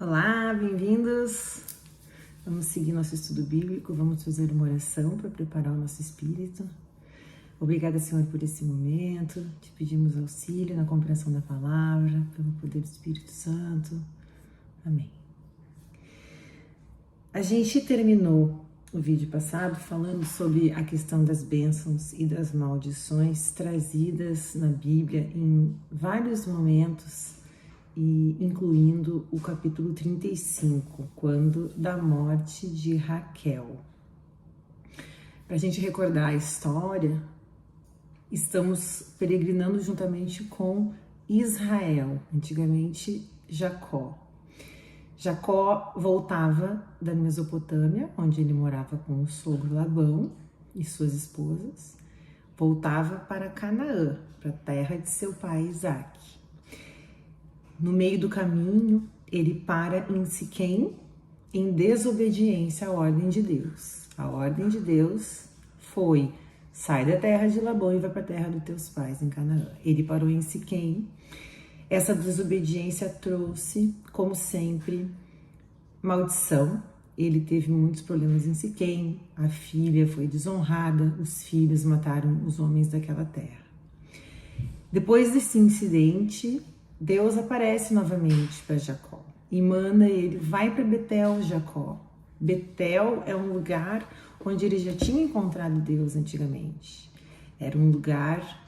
Olá, bem-vindos! Vamos seguir nosso estudo bíblico, vamos fazer uma oração para preparar o nosso espírito. Obrigada, Senhor, por esse momento. Te pedimos auxílio na compreensão da palavra, pelo poder do Espírito Santo. Amém. A gente terminou o vídeo passado falando sobre a questão das bênçãos e das maldições trazidas na Bíblia em vários momentos, e incluindo o capítulo 35, quando da morte de Raquel. Para a gente recordar a história, estamos peregrinando juntamente com Israel, antigamente Jacó. Jacó voltava da Mesopotâmia, onde ele morava com o sogro Labão e suas esposas, voltava para Canaã, para a terra de seu pai Isaque. No meio do caminho, ele para em Siquém, em desobediência à ordem de Deus. A ordem de Deus foi: sai da terra de Labão e vai para a terra dos teus pais, em Canaã. Ele parou em Siquém. Essa desobediência trouxe, como sempre, maldição. Ele teve muitos problemas em Siquém, a filha foi desonrada, os filhos mataram os homens daquela terra. Depois desse incidente, Deus aparece novamente para Jacó e manda ele: vai para Betel, Jacó. Betel é um lugar onde ele já tinha encontrado Deus antigamente. Era um lugar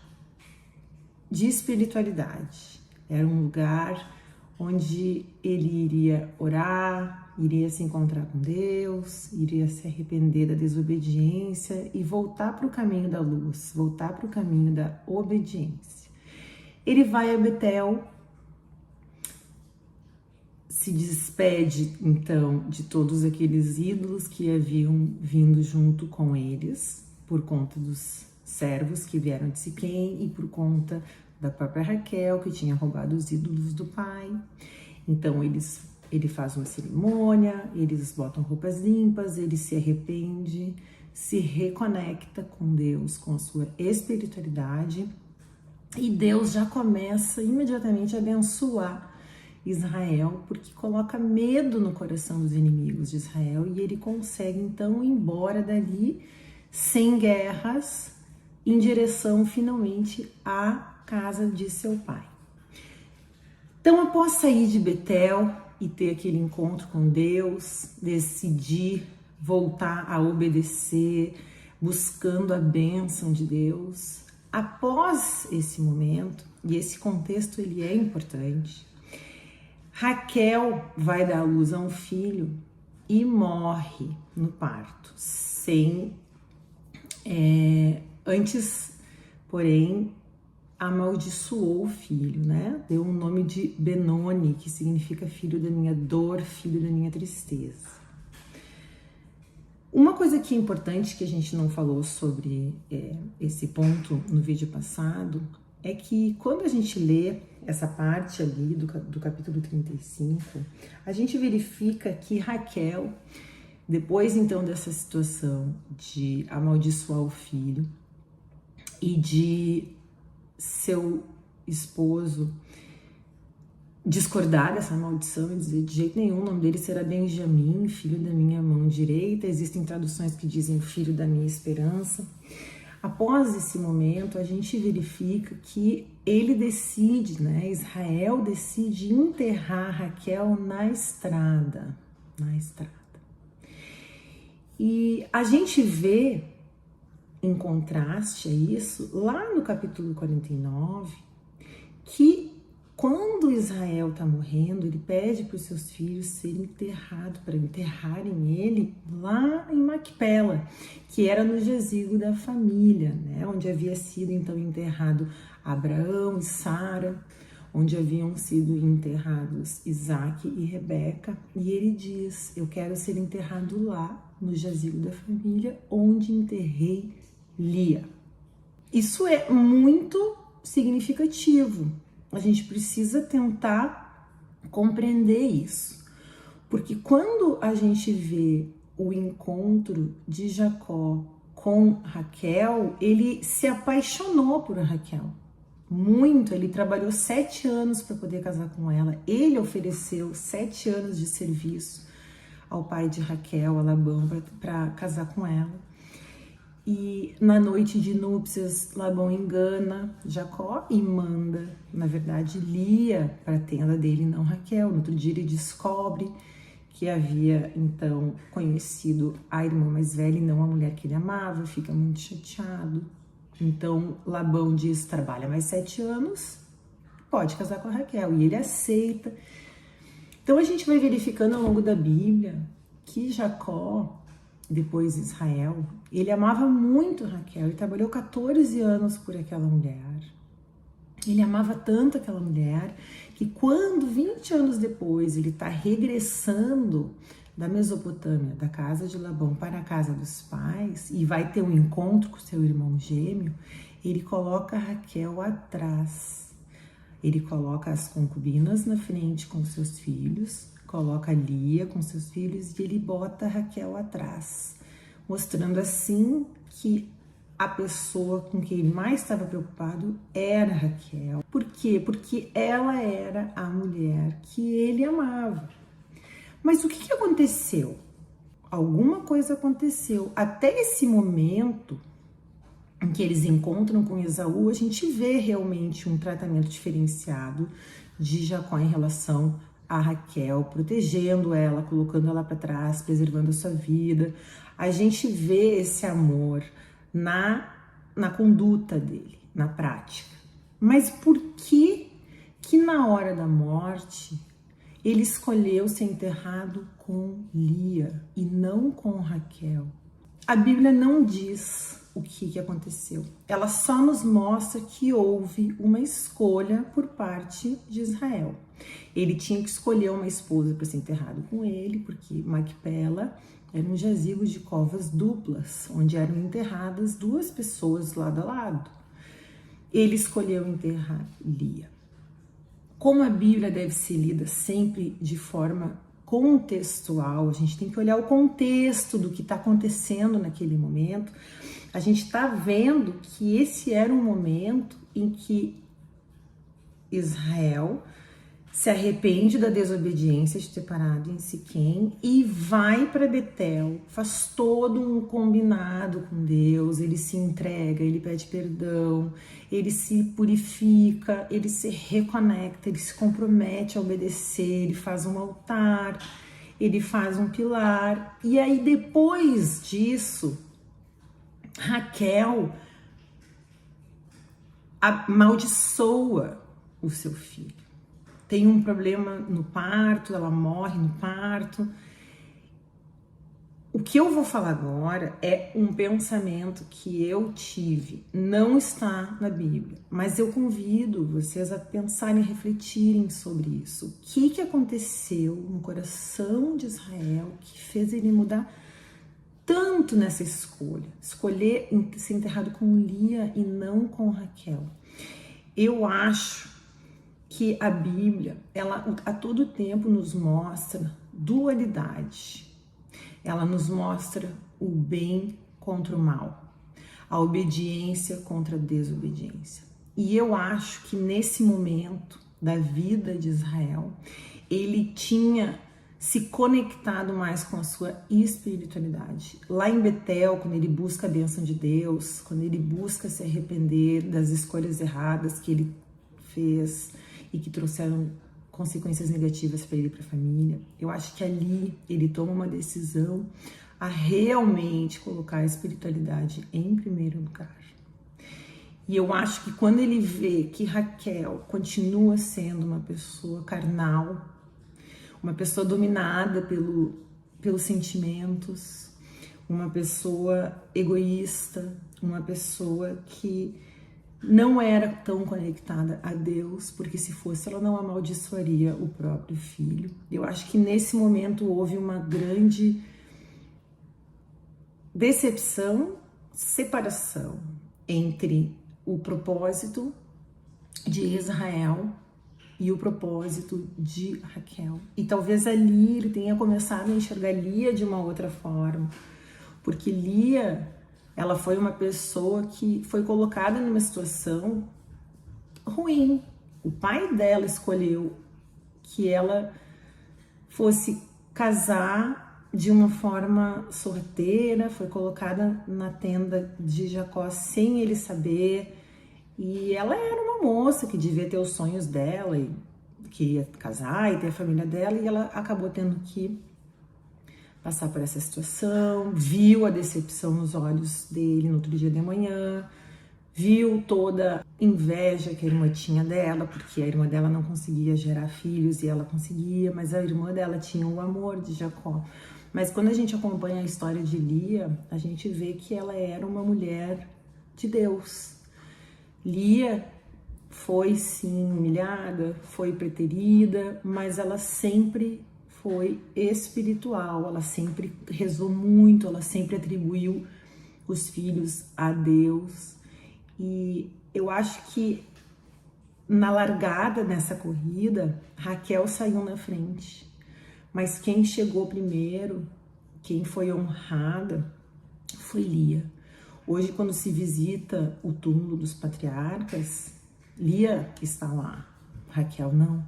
de espiritualidade. Era um lugar onde ele iria orar, iria se encontrar com Deus, iria se arrepender da desobediência e voltar para o caminho da luz, voltar para o caminho da obediência. Ele vai a Betel, se despede então de todos aqueles ídolos que haviam vindo junto com eles, por conta dos servos que vieram de Siquém e por conta da própria Raquel, que tinha roubado os ídolos do pai. Então ele faz uma cerimônia, eles botam roupas limpas, ele se arrepende, se reconecta com Deus, com a sua espiritualidade, e Deus já começa imediatamente a abençoar Israel, porque coloca medo no coração dos inimigos de Israel, e ele consegue então ir embora dali sem guerras, em direção finalmente à casa de seu pai. Então, após sair de Betel e ter aquele encontro com Deus, decidir voltar a obedecer, buscando a bênção de Deus, após esse momento, e esse contexto ele é importante, Raquel vai dar à luz a um filho e morre no parto, antes, porém, amaldiçoou o filho, né? Deu o nome de Benoni, que significa filho da minha dor, filho da minha tristeza. Uma coisa que é importante, que a gente não falou sobre esse ponto no vídeo passado, é que quando a gente lê essa parte ali do capítulo 35, a gente verifica que Raquel, depois então dessa situação de amaldiçoar o filho e de seu esposo discordar dessa maldição e dizer: de jeito nenhum, o nome dele será Benjamim, filho da minha mão direita. Existem traduções que dizem filho da minha esperança. Após esse momento, a gente verifica que ele decide, né? Israel decide enterrar Raquel na estrada. E a gente vê, em contraste a isso, lá no capítulo 49, que quando Israel está morrendo, ele pede para os seus filhos serem enterrados, para enterrarem ele lá em Macpela, que era no jazigo da família, né? Onde havia sido então enterrado Abraão e Sara, onde haviam sido enterrados Isaque e Rebeca, e ele diz: eu quero ser enterrado lá no jazigo da família, onde enterrei Lia. Isso é muito significativo. A gente precisa tentar compreender isso, porque quando a gente vê o encontro de Jacó com Raquel, ele se apaixonou por Raquel. muito, ele trabalhou 7 anos para poder casar com ela. Ele ofereceu 7 anos de serviço ao pai de Raquel, a Labão, para casar com ela. E na noite de núpcias, Labão engana Jacó e manda, na verdade, Lia para a tenda dele, não Raquel. No outro dia ele descobre que havia então conhecido a irmã mais velha e não a mulher que ele amava, fica muito chateado. Então Labão diz: trabalha mais 7 anos, pode casar com a Raquel, e ele aceita. Então a gente vai verificando ao longo da Bíblia que Jacó, depois Israel, ele amava muito Raquel, ele trabalhou 14 anos por aquela mulher. Ele amava tanto aquela mulher que quando 20 anos depois ele está regressando da Mesopotâmia, da casa de Labão para a casa dos pais, e vai ter um encontro com seu irmão gêmeo, ele coloca Raquel atrás. Ele coloca as concubinas na frente com seus filhos, coloca Lia com seus filhos e ele bota Raquel atrás, mostrando assim que a pessoa com quem ele mais estava preocupado era Raquel. Por quê? Porque ela era a mulher que ele amava. Mas o que aconteceu? Alguma coisa aconteceu. Até esse momento em que eles encontram com Esaú, a gente vê realmente um tratamento diferenciado de Jacó em relação a Raquel, protegendo ela, colocando ela para trás, preservando a sua vida. A gente vê esse amor na conduta dele, na prática. Mas por que na hora da morte ele escolheu ser enterrado com Lia e não com Raquel? A Bíblia não diz o que aconteceu. Ela só nos mostra que houve uma escolha por parte de Israel. Ele tinha que escolher uma esposa para ser enterrado com ele, porque Macpela era um jazigo de covas duplas, onde eram enterradas 2 pessoas lado a lado. Ele escolheu enterrar Lia. Como a Bíblia deve ser lida sempre de forma contextual, a gente tem que olhar o contexto do que está acontecendo naquele momento. A gente está vendo que esse era um momento em que Israel se arrepende da desobediência de ter parado em Siquém e vai para Betel, faz todo um combinado com Deus, ele se entrega, ele pede perdão, ele se purifica, ele se reconecta, ele se compromete a obedecer, ele faz um altar, ele faz um pilar. E aí depois disso, Raquel amaldiçoa o seu filho. Tem um problema no parto, ela morre no parto. O que eu vou falar agora é um pensamento que eu tive, não está na Bíblia, mas eu convido vocês a pensarem e refletirem sobre isso. O que aconteceu no coração de Israel que fez ele mudar tanto nessa escolha? Escolher ser enterrado com Lia e não com Raquel. Eu acho que a Bíblia, ela a todo tempo nos mostra dualidade. Ela nos mostra o bem contra o mal, a obediência contra a desobediência. E eu acho que nesse momento da vida de Israel, ele tinha se conectado mais com a sua espiritualidade. Lá em Betel, quando ele busca a bênção de Deus, quando ele busca se arrepender das escolhas erradas que ele fez e que trouxeram consequências negativas para ele e para a família, eu acho que ali ele toma uma decisão a realmente colocar a espiritualidade em primeiro lugar. E eu acho que quando ele vê que Raquel continua sendo uma pessoa carnal, uma pessoa dominada pelos sentimentos, uma pessoa egoísta, uma pessoa que não era tão conectada a Deus, porque se fosse ela não amaldiçoaria o próprio filho. Eu acho que nesse momento houve uma grande decepção, separação entre o propósito de Israel e o propósito de Raquel. E talvez ali ele tenha começado a enxergar Lia de uma outra forma, porque Lia, ela foi uma pessoa que foi colocada numa situação ruim. O pai dela escolheu que ela fosse casar de uma forma sorteira, foi colocada na tenda de Jacó sem ele saber, e ela era uma moça que devia ter os sonhos dela, e que ia casar e ter a família dela, e ela acabou tendo que passar por essa situação, viu a decepção nos olhos dele no outro dia de manhã, viu toda a inveja que a irmã tinha dela, porque a irmã dela não conseguia gerar filhos e ela conseguia, mas a irmã dela tinha o amor de Jacó. Mas quando a gente acompanha a história de Lia, a gente vê que ela era uma mulher de Deus. Lia foi sim humilhada, foi preterida, mas ela sempre foi espiritual, ela sempre rezou muito, ela sempre atribuiu os filhos a Deus. E eu acho que na largada nessa corrida, Raquel saiu na frente, mas quem chegou primeiro, quem foi honrada, foi Lia. Hoje, quando se visita o túmulo dos patriarcas, Lia está lá, Raquel não.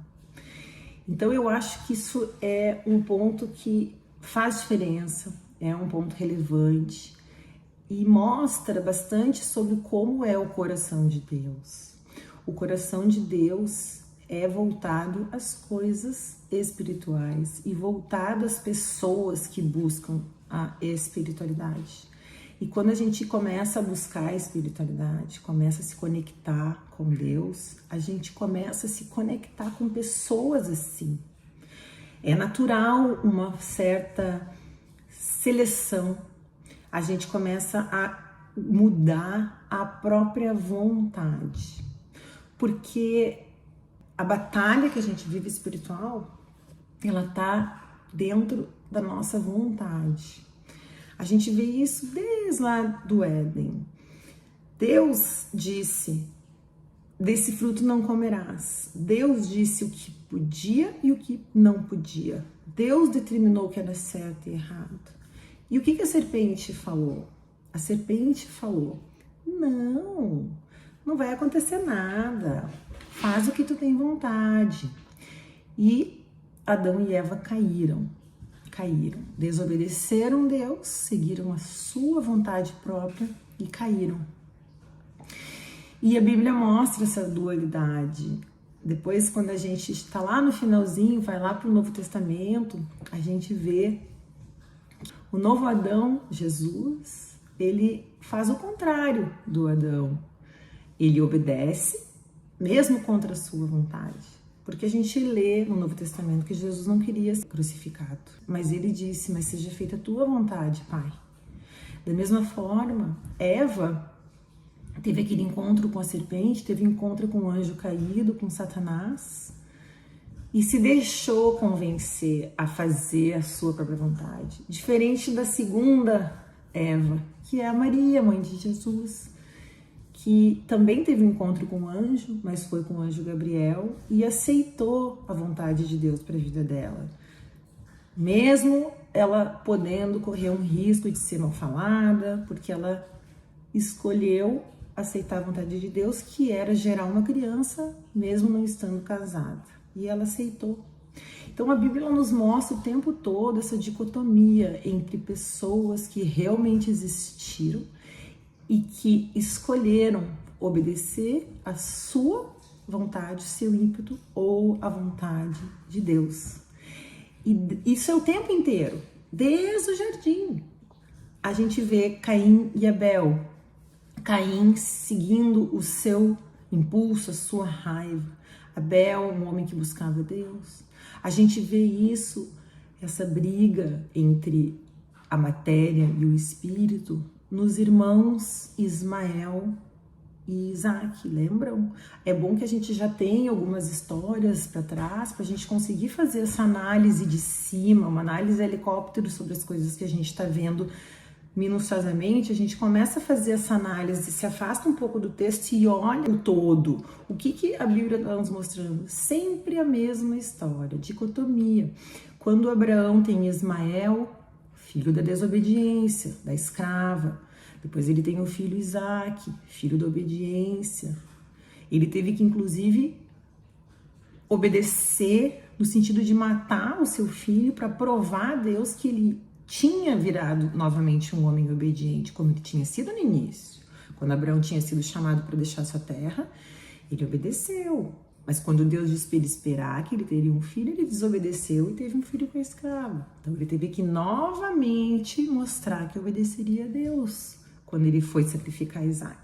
Então eu acho que isso é um ponto que faz diferença, é um ponto relevante e mostra bastante sobre como é o coração de Deus. O coração de Deus é voltado às coisas espirituais e voltado às pessoas que buscam a espiritualidade. E quando a gente começa a buscar a espiritualidade, começa a se conectar com Deus, a gente começa a se conectar com pessoas assim. É natural uma certa seleção. A gente começa a mudar a própria vontade. Porque a batalha que a gente vive espiritual, ela tá dentro da nossa vontade. A gente vê isso desde lá do Éden. Deus disse, desse fruto não comerás. Deus disse o que podia e o que não podia. Deus determinou o que era certo e errado. E o que a serpente falou? A serpente falou, não vai acontecer nada. Faz o que tu tem vontade. E Adão e Eva caíram, desobedeceram Deus, seguiram a sua vontade própria e caíram. E a Bíblia mostra essa dualidade. Depois, quando a gente está lá no finalzinho, vai lá para o Novo Testamento, a gente vê o novo Adão, Jesus, ele faz o contrário do Adão. Ele obedece, mesmo contra a sua vontade. Porque a gente lê no Novo Testamento que Jesus não queria ser crucificado. Mas ele disse, mas seja feita a tua vontade, Pai. Da mesma forma, Eva teve aquele encontro com a serpente, teve encontro com o anjo caído, com Satanás, e se deixou convencer a fazer a sua própria vontade. Diferente da segunda Eva, que é a Maria, mãe de Jesus, que também teve um encontro com o anjo, mas foi com o anjo Gabriel e aceitou a vontade de Deus para a vida dela. Mesmo ela podendo correr um risco de ser mal falada, porque ela escolheu aceitar a vontade de Deus, que era gerar uma criança, mesmo não estando casada. E ela aceitou. Então a Bíblia nos mostra o tempo todo essa dicotomia entre pessoas que realmente existiram e que escolheram obedecer a sua vontade, seu ímpeto ou a vontade de Deus. E isso é o tempo inteiro, desde o jardim. A gente vê Caim e Abel. Caim seguindo o seu impulso, a sua raiva. Abel, um homem que buscava Deus. A gente vê isso, essa briga entre a matéria e o espírito, nos irmãos Ismael e Isaac, lembram? É bom que a gente já tenha algumas histórias para trás, para a gente conseguir fazer essa análise de cima, uma análise helicóptero sobre as coisas que a gente está vendo minuciosamente. A gente começa a fazer essa análise, se afasta um pouco do texto e olha o todo. O que a Bíblia está nos mostrando? Sempre a mesma história, dicotomia. Quando Abraão tem Ismael, filho da desobediência, da escrava. Depois ele tem o filho Isaac, filho da obediência. Ele teve que, inclusive, obedecer no sentido de matar o seu filho para provar a Deus que ele tinha virado novamente um homem obediente, como ele tinha sido no início. Quando Abraão tinha sido chamado para deixar sua terra, ele obedeceu. Mas quando Deus disse para ele esperar que ele teria um filho, ele desobedeceu e teve um filho com a escrava. Então ele teve que novamente mostrar que obedeceria a Deus quando ele foi sacrificar Isaac.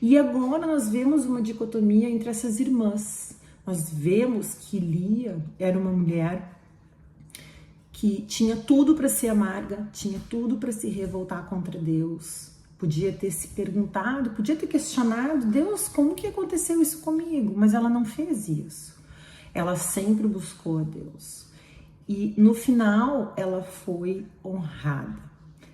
E agora nós vemos uma dicotomia entre essas irmãs. Nós vemos que Lia era uma mulher que tinha tudo para ser amarga, tinha tudo para se revoltar contra Deus. Podia ter se perguntado, podia ter questionado, Deus, como que aconteceu isso comigo? Mas ela não fez isso. Ela sempre buscou a Deus. E no final, ela foi honrada.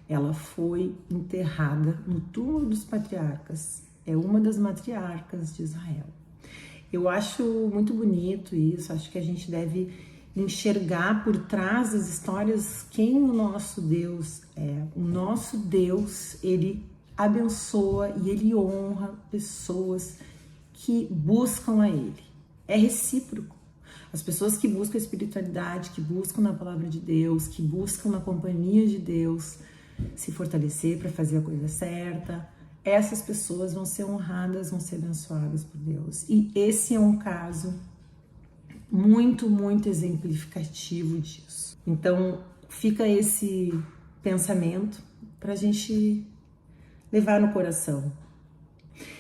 Ela foi enterrada no túmulo dos patriarcas. É uma das matriarcas de Israel. Eu acho muito bonito isso, acho que a gente deve enxergar por trás das histórias quem o nosso Deus é. O nosso Deus, ele abençoa e ele honra pessoas que buscam a ele. É recíproco. As pessoas que buscam a espiritualidade, que buscam na palavra de Deus, que buscam na companhia de Deus se fortalecer para fazer a coisa certa, essas pessoas vão ser honradas, vão ser abençoadas por Deus. E esse é um caso muito, muito exemplificativo disso. Então, fica esse pensamento para a gente levar no coração.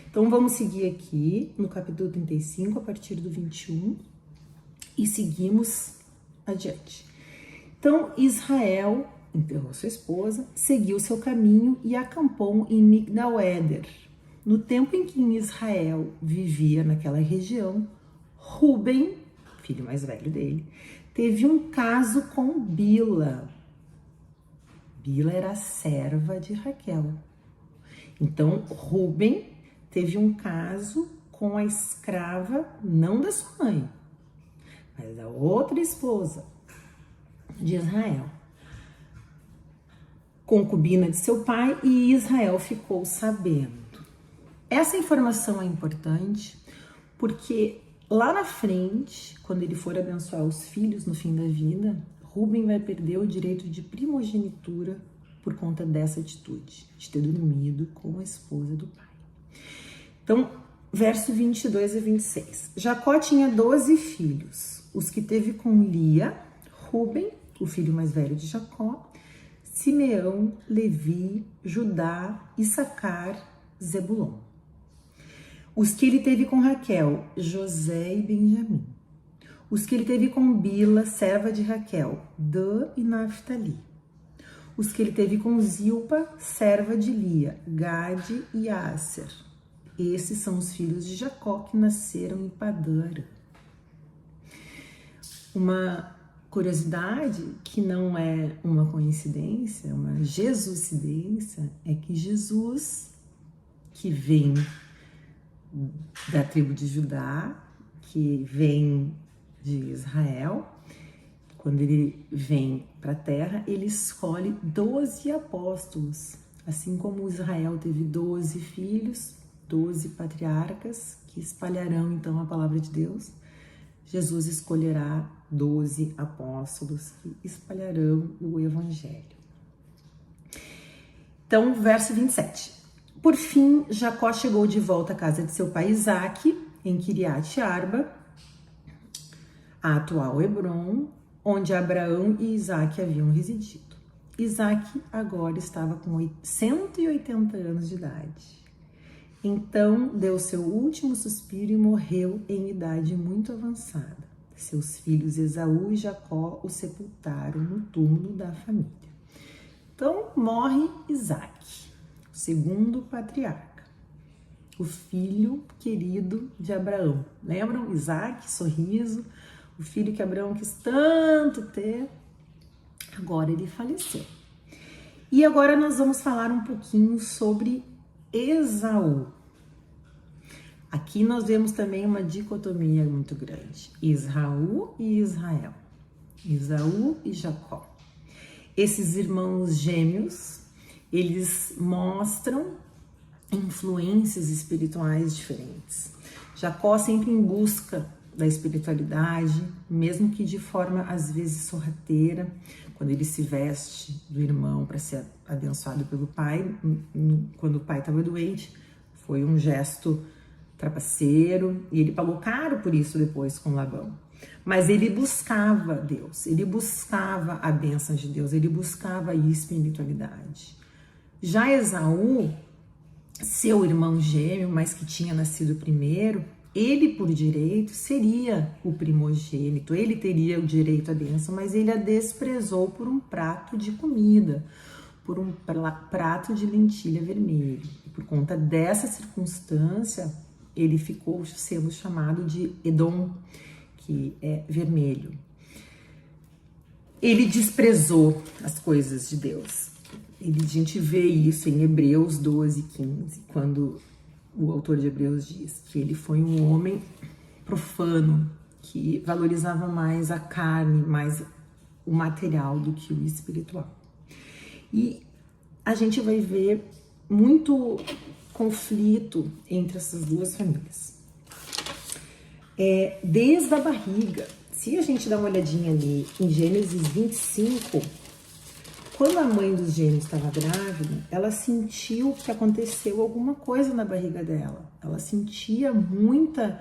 Então, vamos seguir aqui no capítulo 35, a partir do 21, e seguimos adiante. Então, Israel enterrou sua esposa, seguiu seu caminho e acampou em Migdal-Eder. No tempo em que Israel vivia naquela região, Ruben, filho mais velho dele, teve um caso com Bila. Bila era a serva de Raquel. Então, Ruben teve um caso com a escrava, não da sua mãe, mas da outra esposa de Israel, concubina de seu pai, e Israel ficou sabendo. Essa informação é importante porque lá na frente, quando ele for abençoar os filhos no fim da vida, Ruben vai perder o direito de primogenitura por conta dessa atitude, de ter dormido com a esposa do pai. Então, verso 22 a 26. Jacó tinha 12 filhos, os que teve com Lia, Ruben, o filho mais velho de Jacó, Simeão, Levi, Judá, Issacar, Zebulon. Os que ele teve com Raquel, José e Benjamim. Os que ele teve com Bila, serva de Raquel, Dan e Naftali. Os que ele teve com Zilpa, serva de Lia, Gade e Asser. Esses são os filhos de Jacó que nasceram em Padã. Uma curiosidade que não é uma coincidência, uma jesucidência, é que Jesus, que vem da tribo de Judá, que vem de Israel, quando ele vem para a terra, ele escolhe 12 apóstolos, assim como Israel teve 12 filhos, 12 patriarcas que espalharão então a palavra de Deus. Jesus escolherá 12 apóstolos que espalharão o evangelho. Então, verso 27. Por fim, Jacó chegou de volta à casa de seu pai Isaque, em Quiriate Arba, a atual Hebron, onde Abraão e Isaque haviam residido. Isaque agora estava com 180 anos de idade. Então deu seu último suspiro e morreu em idade muito avançada. Seus filhos Esaú e Jacó o sepultaram no túmulo da família. Então morre Isaque, o segundo patriarca, o filho querido de Abraão. Lembram? Isaque, sorriso, o filho que Abraão quis tanto ter. Agora ele faleceu. E agora nós vamos falar um pouquinho sobre Esaú. Aqui nós vemos também uma dicotomia muito grande. Esaú e Israel. Esaú e Jacó. Esses irmãos gêmeos, eles mostram influências espirituais diferentes. Jacó sempre em busca da espiritualidade, mesmo que de forma às vezes sorrateira, quando ele se veste do irmão para ser abençoado pelo pai, quando o pai estava doente, foi um gesto trapaceiro e ele pagou caro por isso depois com Labão. Mas ele buscava Deus, ele buscava a bênção de Deus, ele buscava a espiritualidade. Já Esaú, seu irmão gêmeo, mas que tinha nascido primeiro, ele por direito seria o primogênito, ele teria o direito à bênção, mas ele a desprezou por um prato de comida, por um prato de lentilha vermelha. E por conta dessa circunstância, ele ficou sendo chamado de Edom, que é vermelho. Ele desprezou as coisas de Deus. A gente vê isso em Hebreus 12:15, quando o autor de Hebreus diz que ele foi um homem profano, que valorizava mais a carne, mais o material do que o espiritual. E a gente vai ver muito conflito entre essas duas famílias. Desde a barriga, se a gente dá uma olhadinha ali em Gênesis 25, quando a mãe dos gêmeos estava grávida, ela sentiu que aconteceu alguma coisa na barriga dela. Ela sentia muita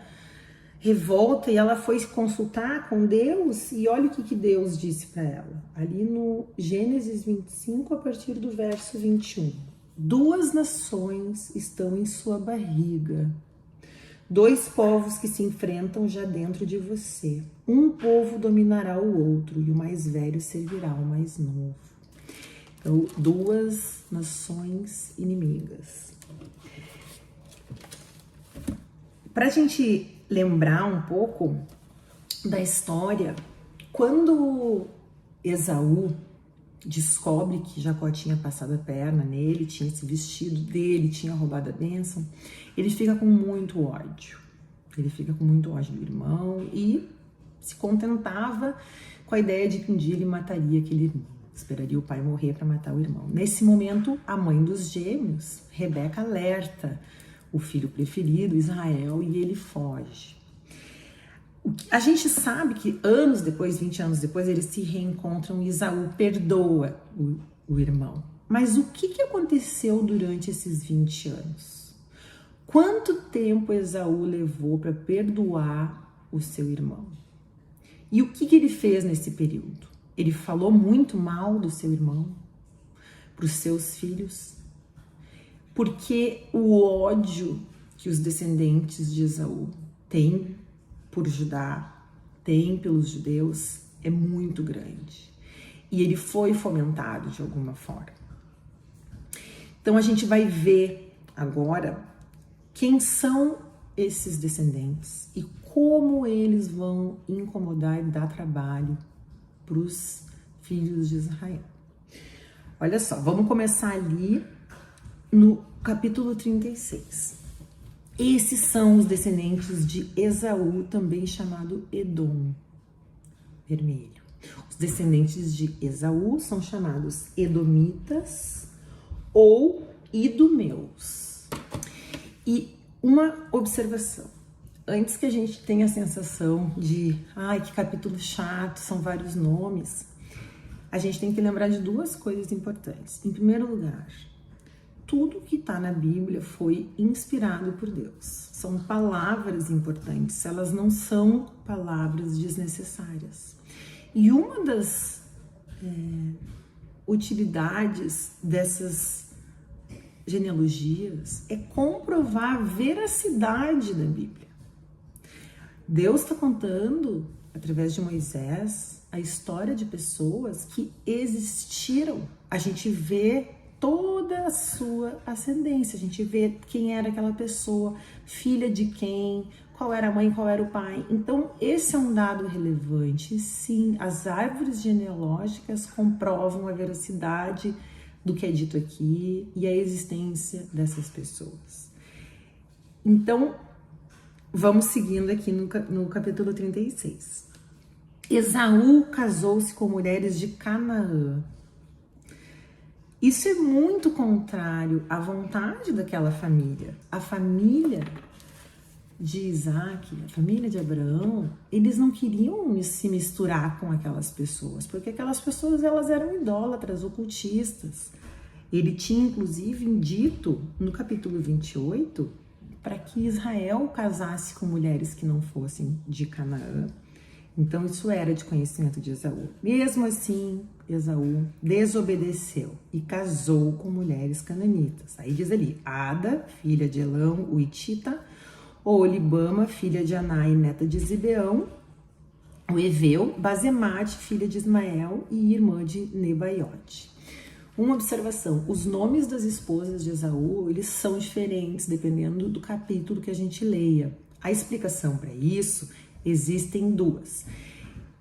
revolta e ela foi consultar com Deus e olha o que Deus disse para ela. Ali no Gênesis 25, a partir do verso 21. 2 nações estão em sua barriga. 2 povos que se enfrentam já dentro de você. Um povo dominará o outro e o mais velho servirá ao mais novo. Então, 2 nações inimigas. Para a gente lembrar um pouco da história, quando Esaú descobre que Jacó tinha passado a perna nele, tinha se vestido dele, tinha roubado a bênção, ele fica com muito ódio. Ele fica com muito ódio do irmão e se contentava com a ideia de que um dia ele mataria aquele irmão. Esperaria o pai morrer para matar o irmão. Nesse momento, a mãe dos gêmeos, Rebeca, alerta o filho preferido, Israel, e ele foge. A gente sabe que anos depois, 20 anos depois, eles se reencontram e Esaú perdoa o irmão. Mas o que aconteceu durante esses 20 anos? Quanto tempo Esaú levou para perdoar o seu irmão? E o que ele fez nesse período? Ele falou muito mal do seu irmão para os seus filhos, porque o ódio que os descendentes de Esaú têm por Judá, têm pelos judeus, é muito grande. E ele foi fomentado de alguma forma. Então a gente vai ver agora quem são esses descendentes e como eles vão incomodar e dar trabalho para os filhos de Israel. Olha só, vamos começar ali no capítulo 36. Esses são os descendentes de Esaú, também chamado Edom, vermelho. Os descendentes de Esaú são chamados edomitas ou idumeus. E uma observação. Antes que a gente tenha a sensação de, que capítulo chato, são vários nomes, a gente tem que lembrar de 2 coisas importantes. Em primeiro lugar, tudo que está na Bíblia foi inspirado por Deus. São palavras importantes, elas não são palavras desnecessárias. E uma das utilidades dessas genealogias é comprovar a veracidade da Bíblia. Deus está contando, através de Moisés, a história de pessoas que existiram. A gente vê toda a sua ascendência, a gente vê quem era aquela pessoa, filha de quem, qual era a mãe, qual era o pai. Então, esse é um dado relevante. Sim, as árvores genealógicas comprovam a veracidade do que é dito aqui e a existência dessas pessoas. Então, vamos seguindo aqui no capítulo 36. Esaú casou-se com mulheres de Canaã. Isso é muito contrário à vontade daquela família. A família de Isaac, a família de Abraão, eles não queriam se misturar com aquelas pessoas, porque aquelas pessoas elas eram idólatras, ocultistas. Ele tinha inclusive dito no capítulo 28 para que Israel casasse com mulheres que não fossem de Canaã. Então isso era de conhecimento de Esaú. Mesmo assim, Esaú desobedeceu e casou com mulheres cananitas. Aí diz ali, Ada, filha de Elão, o Hitita, Oholibama, filha de Anai, neta de Zibeão, o Eveu, Basemate, filha de Ismael e irmã de Nebaiote. Uma observação, os nomes das esposas de Esaú, eles são diferentes dependendo do capítulo que a gente leia. A explicação para isso, existem duas.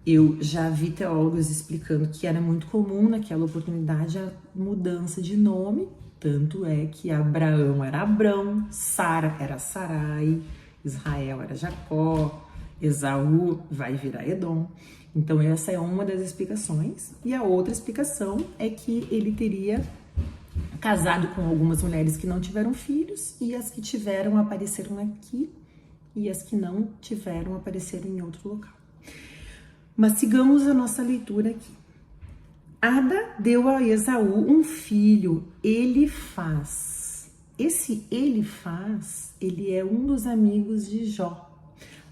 Eu já vi teólogos explicando que era muito comum naquela oportunidade a mudança de nome, tanto é que Abraão era Abrão, Sara era Sarai, Israel era Jacó, Esaú vai virar Edom. Então essa é uma das explicações. E a outra explicação é que ele teria casado com algumas mulheres que não tiveram filhos e as que tiveram apareceram aqui e as que não tiveram apareceram em outro local. Mas sigamos a nossa leitura aqui. Ada deu a Esaú um filho, Elifaz. Esse Elifaz, ele é um dos amigos de Jó.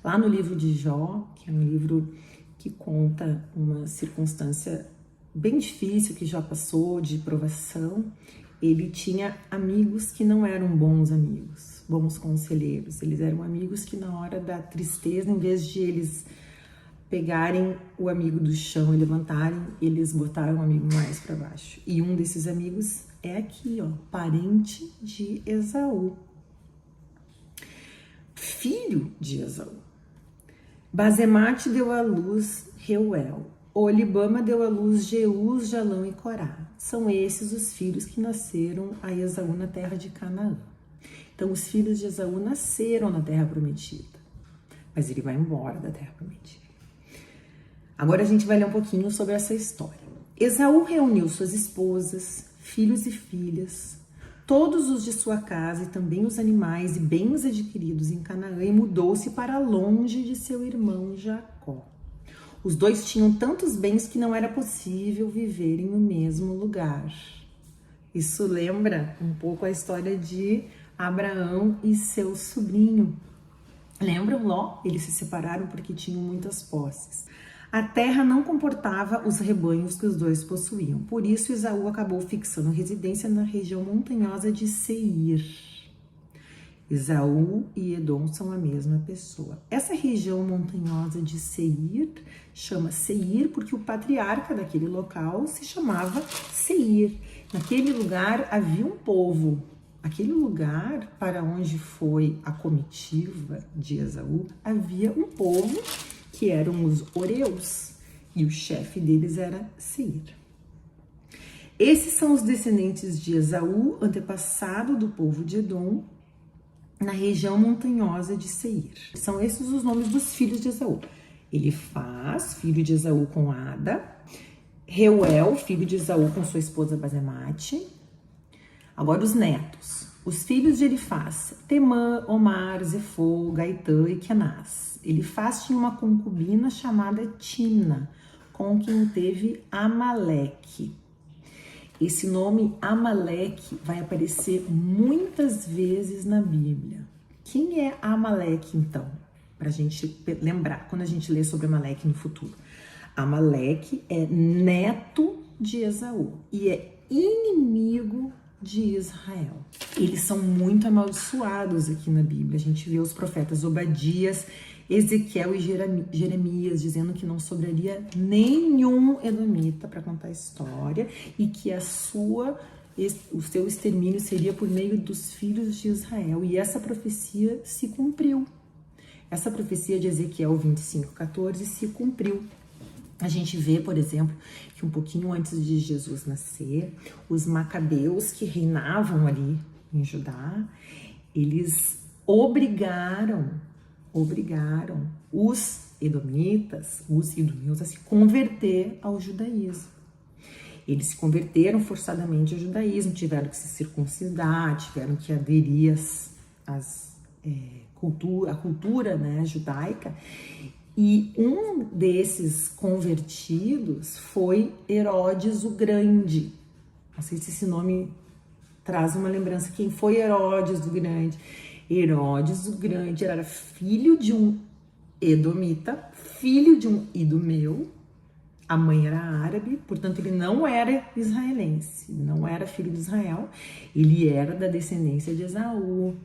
Lá no livro de Jó, que é um livro que conta uma circunstância bem difícil que Jó passou, de provação, ele tinha amigos que não eram bons amigos, bons conselheiros. Eles eram amigos que na hora da tristeza, em vez de eles pegarem o amigo do chão e levantarem, eles botaram o amigo mais para baixo. E um desses amigos é aqui, ó, parente de Esaú, filho de Esaú. Basemate deu à luz Reuel. Oholibama deu à luz Jeús, Jalão e Corá. São esses os filhos que nasceram a Esaú na terra de Canaã. Então os filhos de Esaú nasceram na terra prometida, mas ele vai embora da terra prometida. Agora a gente vai ler um pouquinho sobre essa história. Esaú reuniu suas esposas, filhos e filhas, todos os de sua casa e também os animais e bens adquiridos em Canaã e mudou-se para longe de seu irmão Jacó. Os dois tinham tantos bens que não era possível viverem no mesmo lugar. Isso lembra um pouco a história de Abraão e seu sobrinho. Lembram Ló? Eles se separaram porque tinham muitas posses. A terra não comportava os rebanhos que os dois possuíam. Por isso, Esaú acabou fixando residência na região montanhosa de Seir. Esaú e Edom são a mesma pessoa. Essa região montanhosa de Seir chama Seir porque o patriarca daquele local se chamava Seir. Naquele lugar havia um povo. Aquele lugar para onde foi a comitiva de Esaú, havia um povo que eram os Oreus, e o chefe deles era Seir. Esses são os descendentes de Esaú, antepassado do povo de Edom, na região montanhosa de Seir. São esses os nomes dos filhos de Esaú. Elifaz, filho de Esaú com Ada, Reuel, filho de Esaú com sua esposa Basemate. Agora os netos. Os filhos de Elifaz, Temã, Omar, Zefô, Gaitã e Kenaz. Elifaz tinha uma concubina chamada Timna, com quem teve Amaleque. Esse nome Amaleque vai aparecer muitas vezes na Bíblia. Quem é Amaleque, então? Para a gente lembrar, quando a gente lê sobre Amaleque no futuro. Amaleque é neto de Esaú e é inimigo de Israel. Eles são muito amaldiçoados aqui na Bíblia. A gente vê os profetas Obadias, Ezequiel e Jeremias dizendo que não sobraria nenhum edomita para contar a história e que o seu extermínio seria por meio dos filhos de Israel. E essa profecia se cumpriu. Essa profecia de Ezequiel 25:14 se cumpriu. A gente vê, por exemplo, que um pouquinho antes de Jesus nascer, os macabeus que reinavam ali em Judá, eles obrigaram os edomitas, os idumeus a se converter ao judaísmo. Eles se converteram forçadamente ao judaísmo, tiveram que se circuncidar, tiveram que aderir às a cultura, né, judaica. E um desses convertidos foi Herodes o Grande. Não sei se esse nome traz uma lembrança. Quem foi Herodes o Grande? Herodes o Grande era filho de um edomita, filho de um idumeu. A mãe era árabe, portanto ele não era israelense, não era filho de Israel, ele era da descendência de Esaú.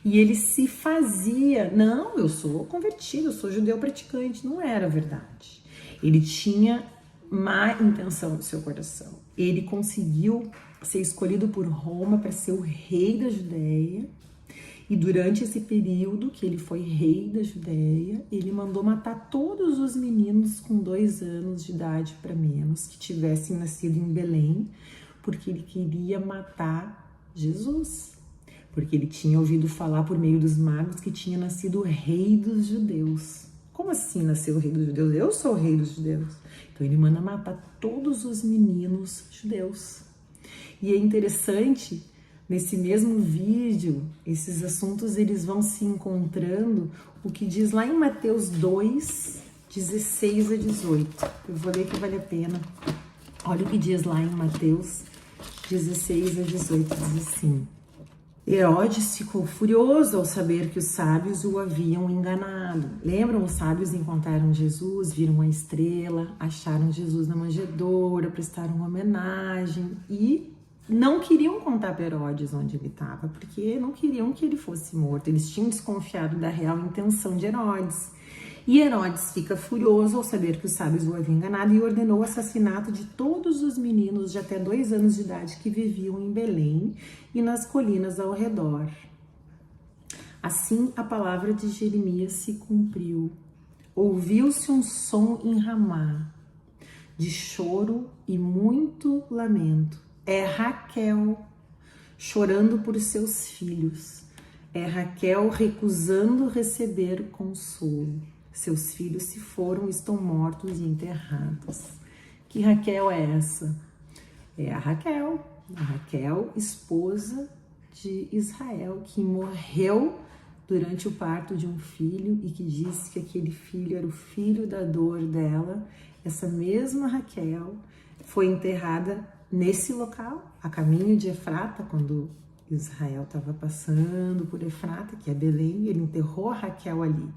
E ele se fazia, não, eu sou convertido, eu sou judeu praticante, não era verdade. Ele tinha má intenção no seu coração. Ele conseguiu ser escolhido por Roma para ser o rei da Judéia. E durante esse período que ele foi rei da Judéia, ele mandou matar todos os meninos com 2 anos de idade para menos que tivessem nascido em Belém, porque ele queria matar Jesus. Porque ele tinha ouvido falar por meio dos magos que tinha nascido o rei dos judeus. Como assim nasceu o rei dos judeus? Eu sou o rei dos judeus. Então ele manda matar todos os meninos judeus. E é interessante, nesse mesmo vídeo, esses assuntos eles vão se encontrando, o que diz lá em Mateus 2, 16 a 18. Eu vou ler que vale a pena. Olha o que diz lá em Mateus 16 a 18, diz assim: Herodes ficou furioso ao saber que os sábios o haviam enganado. Lembram? Os sábios encontraram Jesus, viram a estrela, acharam Jesus na manjedoura, prestaram homenagem e não queriam contar para Herodes onde ele estava, porque não queriam que ele fosse morto. Eles tinham desconfiado da real intenção de Herodes. E Herodes fica furioso ao saber que os sábios o haviam enganado e ordenou o assassinato de todos os meninos de até 2 anos de idade que viviam em Belém e nas colinas ao redor. Assim a palavra de Jeremias se cumpriu. Ouviu-se um som em Ramá, de choro e muito lamento. É Raquel chorando por seus filhos. É Raquel recusando receber consolo. Seus filhos se foram, estão mortos e enterrados. Que Raquel é essa? É a Raquel, esposa de Israel, que morreu durante o parto de um filho e que disse que aquele filho era o filho da dor dela. Essa mesma Raquel foi enterrada nesse local, a caminho de Efrata, quando Israel estava passando por Efrata, que é Belém, ele enterrou a Raquel ali.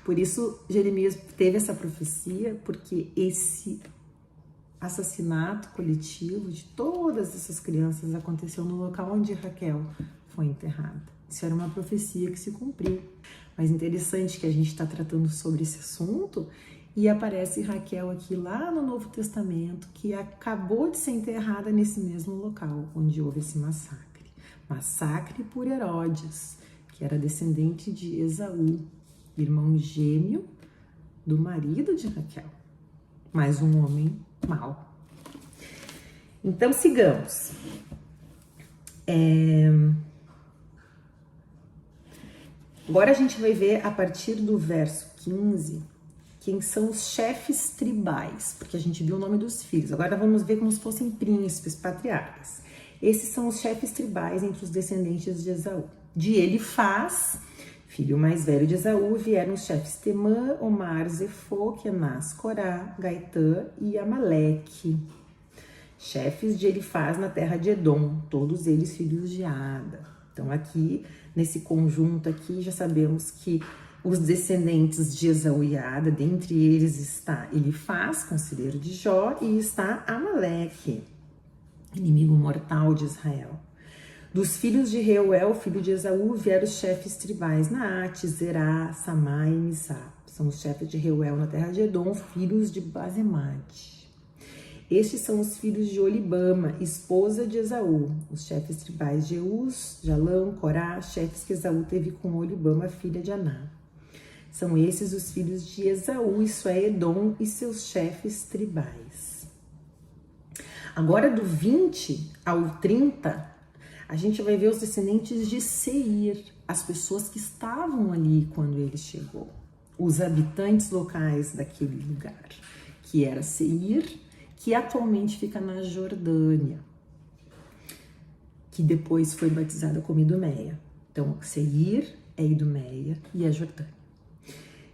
Por isso, Jeremias teve essa profecia, porque esse assassinato coletivo de todas essas crianças aconteceu no local onde Raquel foi enterrada. Isso era uma profecia que se cumpriu. Mas interessante que a gente está tratando sobre esse assunto e aparece Raquel aqui lá no Novo Testamento, que acabou de ser enterrada nesse mesmo local onde houve esse massacre. Massacre por Herodes, que era descendente de Esaú, irmão gêmeo do marido de Raquel, mais um homem mau. Então, sigamos. Agora a gente vai ver a partir do verso 15 quem são os chefes tribais, porque a gente viu o nome dos filhos. Agora vamos ver como se fossem príncipes, patriarcas. Esses são os chefes tribais entre os descendentes de Esaú. De Elifaz, filho mais velho de Esaú, vieram os chefes Temã, Omar, Zefô, Kenaz, Corá, Gaitã e Amaleque. Chefes de Elifaz na terra de Edom, todos eles filhos de Ada. Então aqui, nesse conjunto aqui, já sabemos que os descendentes de Esaú e Ada, dentre eles está Elifaz, conselheiro de Jó, e está Amaleque, inimigo mortal de Israel. Dos filhos de Reuel, filho de Esaú, vieram os chefes tribais Naate, Zerá, Samá e Mizá. São os chefes de Reuel na terra de Edom, filhos de Basemate. Estes são os filhos de Olibama, esposa de Esaú, os chefes tribais Jeús, Jalão, Corá, chefes que Esaú teve com Olibama, filha de Aná. São esses os filhos de Esaú, isso é Edom, e seus chefes tribais. Agora do 20 ao 30, a gente vai ver os descendentes de Seir, as pessoas que estavam ali quando ele chegou, os habitantes locais daquele lugar, que era Seir, que atualmente fica na Jordânia, que depois foi batizada como Idumeia. Então, Seir é Idumeia e é Jordânia.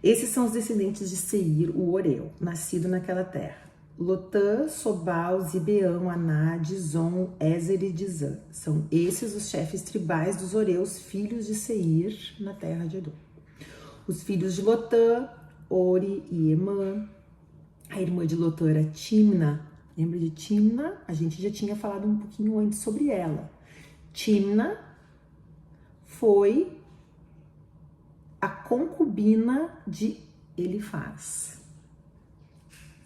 Esses são os descendentes de Seir, o Oreu, nascido naquela terra. Lotã, Sobal, Zibeão, Aná, Dizon, Ézer e Dizã. São esses os chefes tribais dos Oreus, filhos de Seir, na terra de Edom. Os filhos de Lotã, Ori e Emã. A irmã de Lotã era Timna. Lembra de Timna? A gente já tinha falado um pouquinho antes sobre ela. Timna foi a concubina de Elifaz.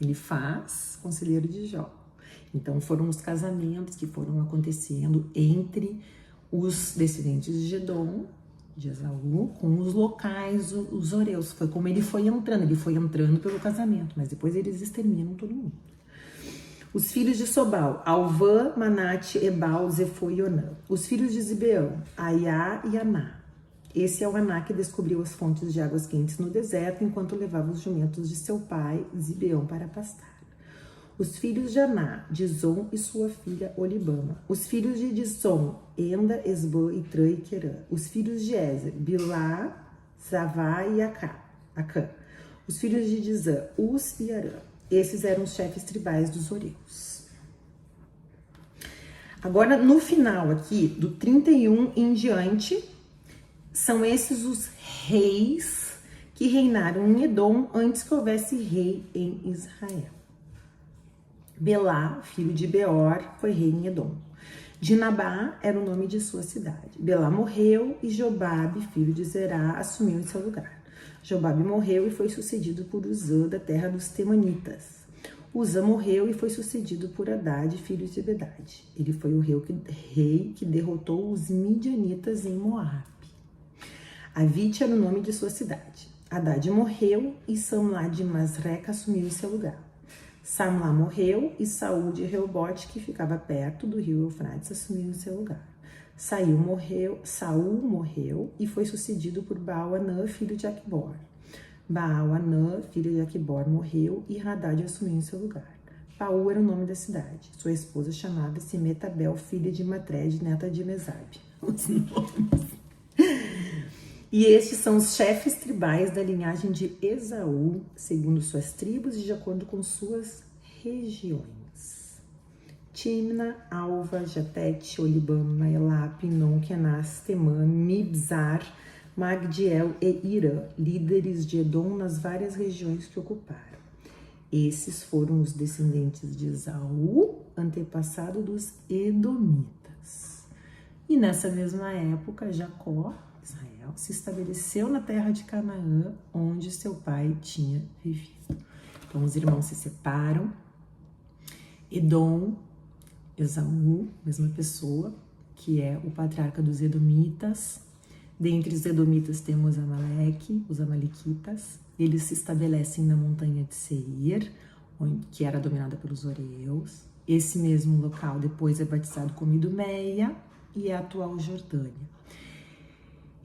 Elifaz, conselheiro de Jó. Então foram os casamentos que foram acontecendo entre os descendentes de Edom, de Esaú, com os locais, os Oreus. Foi como ele foi entrando pelo casamento, mas depois eles exterminam todo mundo. Os filhos de Sobal, Alvã, Manate, Ebal, Zefô e Onã. Os filhos de Zibeão, Aiá e Aná. Esse é o Aná que descobriu as fontes de águas quentes no deserto, enquanto levava os jumentos de seu pai, Zibeão, para pastar. Os filhos de Aná, Dizon e sua filha Olibama. Os filhos de Dizon, Enda, Esbã, Itrã e Querã. Os filhos de Ézer, Bilá, Zavá e Acã. Os filhos de Dizã, Uz e Arã. Esses eram os chefes tribais dos Oreus. Agora, no final aqui, do 31 em diante, são esses os reis que reinaram em Edom antes que houvesse rei em Israel. Belá, filho de Beor, foi rei em Edom. Dinabá era o nome de sua cidade. Belá morreu e Jobabe, filho de Zerá, assumiu em seu lugar. Jobabe morreu e foi sucedido por Uzã, da terra dos Temanitas. Uzã morreu e foi sucedido por Hadad, filho de Bedade. Ele foi o rei que derrotou os midianitas em Moabe. Avite era o nome de sua cidade. Hadad morreu e Samlá de Masreca assumiu em seu lugar. Samlá morreu e Saul de Reobote, que ficava perto do rio Eufrates, assumiu em seu lugar. Saul morreu e foi sucedido por Baal-Anã, filho de Aquibor. Baal-Anã, filho de Aquibor, morreu e Hadad assumiu em seu lugar. Paú era o nome da cidade. Sua esposa chamava-se Metabel, filha de Matred, neta de Mesabe. Os nomes. E estes são os chefes tribais da linhagem de Esaú, segundo suas tribos e de acordo com suas regiões. Timna, Alva, Jatete, Olibama, Elá, Pinom, Kenaz, Temã, Mibzar, Magdiel e Irã, líderes de Edom nas várias regiões que ocuparam. Esses foram os descendentes de Esaú, antepassado dos Edomitas. E nessa mesma época, Jacó, Israel, se estabeleceu na terra de Canaã, onde seu pai tinha vivido. Então os irmãos se separam. Edom, Esaú, mesma pessoa, que é o patriarca dos Edomitas. Dentre os Edomitas temos Amaleque, os Amalequitas. Eles se estabelecem na montanha de Seir, que era dominada pelos Oreus. Esse mesmo local depois é batizado como Idumeia e é a atual Jordânia.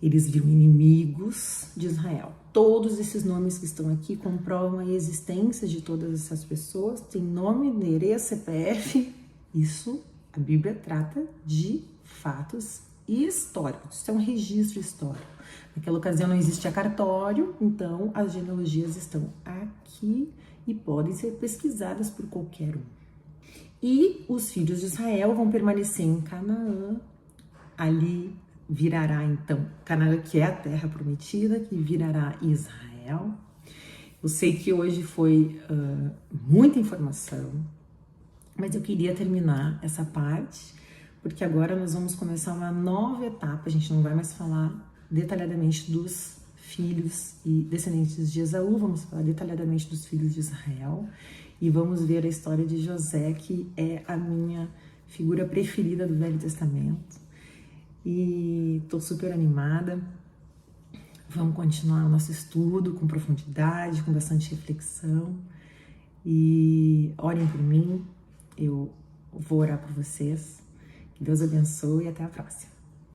Eles viram inimigos de Israel. Todos esses nomes que estão aqui comprovam a existência de todas essas pessoas. Tem nome, endereço, CPF. Isso, a Bíblia trata de fatos históricos. Isso é um registro histórico. Naquela ocasião não existia cartório, então as genealogias estão aqui e podem ser pesquisadas por qualquer um. E os filhos de Israel vão permanecer em Canaã. Ali virará então Canaã, que é a terra prometida, que virará Israel. Eu sei que hoje foi muita informação, mas eu queria terminar essa parte, porque agora nós vamos começar uma nova etapa. A gente não vai mais falar detalhadamente dos filhos e descendentes de Esaú, vamos falar detalhadamente dos filhos de Israel e vamos ver a história de José, que é a minha figura preferida do Velho Testamento. E tô super animada. Vamos continuar o nosso estudo com profundidade, com bastante reflexão. E orem por mim, eu vou orar por vocês. Que Deus abençoe e até a próxima.